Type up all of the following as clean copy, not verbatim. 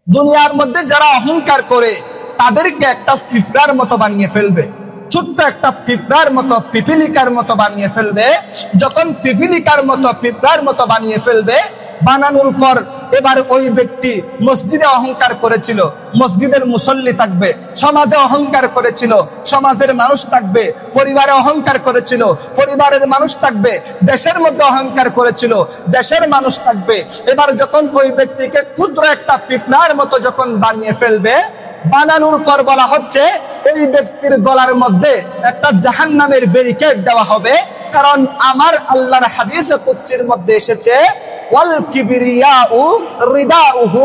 দুনিয়ার মধ্যে যারা অহংকার করে তাদেরকে একটা পিঁপড়ার মতো বানিয়ে ফেলবে, ছোট্ট একটা পিঁপড়ার মতো, পিপিলিকার মতো বানিয়ে ফেলবে। যখন পিপিলিকার মতো, পিঁপড়ার মতো বানিয়ে ফেলবে, বানানোর পর এবার ওই ব্যক্তি মসজিদে অহংকার করেছিল, মসজিদের মুসল্লি থাকবে। সমাজে অহংকার করেছিল, সমাজের মানুষ থাকবে। পরিবারে অহংকার করেছিল, পরিবারের মানুষ থাকবে। দেশের মধ্যে অহংকার করেছিল, দেশের মানুষ থাকবে। এবার যখন ওই ব্যক্তিকে ক্ষুদ্র একটা পিঁপড়ার মতো যখন বানিয়ে ফেলবে, বানানোর পর বলা হচ্ছে এই ব্যক্তির গলার মধ্যে একটা জাহান্নামের ব্যারিকেড দেওয়া হবে। কারণ আমার আল্লাহর হাদিসে কুদসির মধ্যে এসেছে, ওয়াল কিবরিয়াউ রিদাউহু,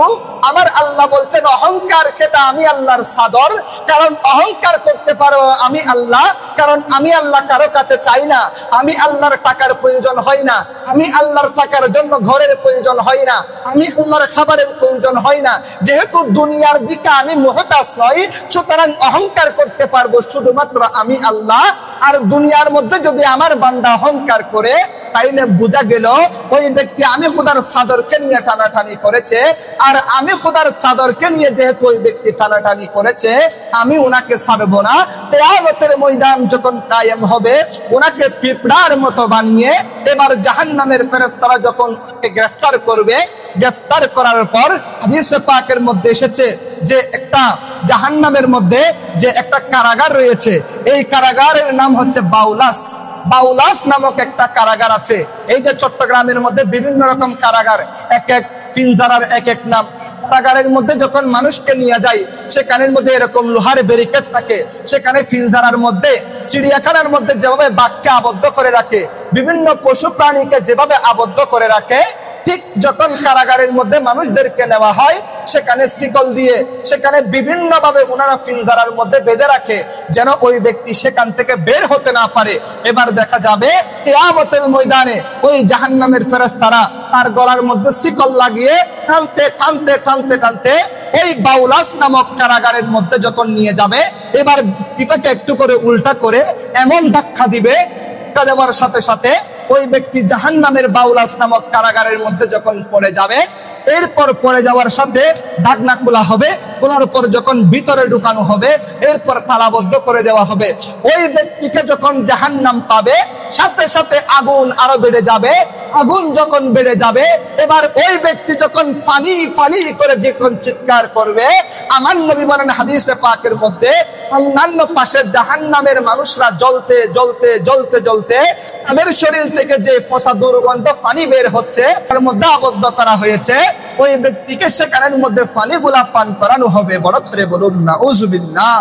আমার আল্লাহ বলছেন অহংকার সেটা আমি আল্লাহর চাদর। কারণ অহংকার করতে পারো আমি আল্লাহ, কারণ আমি আল্লাহ কারো কাছে চাই না। আমি আল্লাহর টাকার প্রয়োজন হয় না, আমি আল্লাহর টাকার জন্য ঘরের প্রয়োজন হয় না, আমি আল্লাহর খাবারের প্রয়োজন হয় না। যেহেতু দুনিয়ার দিকে আমি মুহতাজ নই, সুতরাং অহংকার করতে পারবো শুধুমাত্র আমি আল্লাহ। আর দুনিয়ার মধ্যে যদি আমার বান্দা অহংকার করে, তাইলে বোঝা গেল ওই ব্যক্তি আমি খোদার চাদরকে নিয়ে টানাটানি করেছে। আর আমি খোদার চাদরকে নিয়ে যেহেতু ওই ব্যক্তি টানাটানি করেছে, আমি ওনাকে ছাড়বো না। কিয়ামতের ময়দান যখন কায়েম হবে, ওনাকে পিঁপড়ার মতো বানিয়ে এবার জাহান্নামের ফেরেশতারা যখন ওকে গ্রেফতার করবে, গ্রেফতার করার পর হাদিসে পাকের মধ্যে এসেছে যে একটা জাহান্নামের মধ্যে যে একটা কারাগার রয়েছে, এই কারাগারের নাম হচ্ছে বাউলাস। বাউলাস নামক একটা কারাগার আছে। এই যে চট্টগ্রামের মধ্যে বিভিন্ন রকম কারাগার, এক এক পিঞ্জারার এক এক নাম। কারাগারের মধ্যে যখন মানুষকে নিয়ে যায়, সেখানের মধ্যে এরকম লোহার ব্যারিকেড থাকে। সেখানে পিঞ্জারার মধ্যে, চিড়িয়াখানার মধ্যে যেভাবে বাঘকে আবদ্ধ করে রাখে, বিভিন্ন পশু প্রাণীকে যেভাবে আবদ্ধ করে রাখে, ঠিক যখন কারাগারের মধ্যে মানুষদেরকে নেওয়া হয়, সেখানে শিকল দিয়ে সেখানে বিভিন্ন ভাবে ওনারা পিঞ্জারার মধ্যে বেঁধে রাখে, যেন ওই ব্যক্তি সেখান থেকে বের হতে না পারে। এবার দেখা যাবে কিয়ামতের ময়দানে ওই জাহান্নামের ফেরেশতারা তার গলার মধ্যে শিকল লাগিয়ে টানতে টানতে টানতে টানতে এই বাউলাস নামক কারাগারের মধ্যে যখন নিয়ে যাবে, এবার এটাকে একটু করে উল্টা করে এমন ধাক্কা দিবে, ধাক্কা দেওয়ার সাথে সাথে ওই ব্যক্তি জাহান্নামের বাউলাস নামক কারাগারের মধ্যে যখন পড়ে যাবে, এরপর পড়ে যাওয়ার সাথে ঢাকনা খোলা হবে। খোলার পর যখন ভিতরে ঢুকানো হবে, এরপর তালাবদ্ধ করে দেওয়া হবে। ওই ব্যক্তিকে যখন জাহান্নাম পাবে, সাথে সাথে আগুন আরো বেড়ে যাবে। আগুন যখন বেড়ে যাবে, এবার ওই ব্যক্তি যখন পানি পানি করে যখন চিৎকার করবে, আমার নবী বলেন হাদিসে পাকের মধ্যে, অন্যান্য পাশের জাহান্নামের মানুষরা জ্বলতে জ্বলতে জ্বলতে জ্বলতে তাদের শরীর থেকে যে ফসা দুর্গন্ধ পানি বের হচ্ছে, তার মধ্যে আবদ্ধ করা হয়েছে, ওই ব্যক্তিকে সেখানের মধ্যে পানি গুলা পান করানো হবে। বড় করে বলুন নাউযুবিল্লাহ।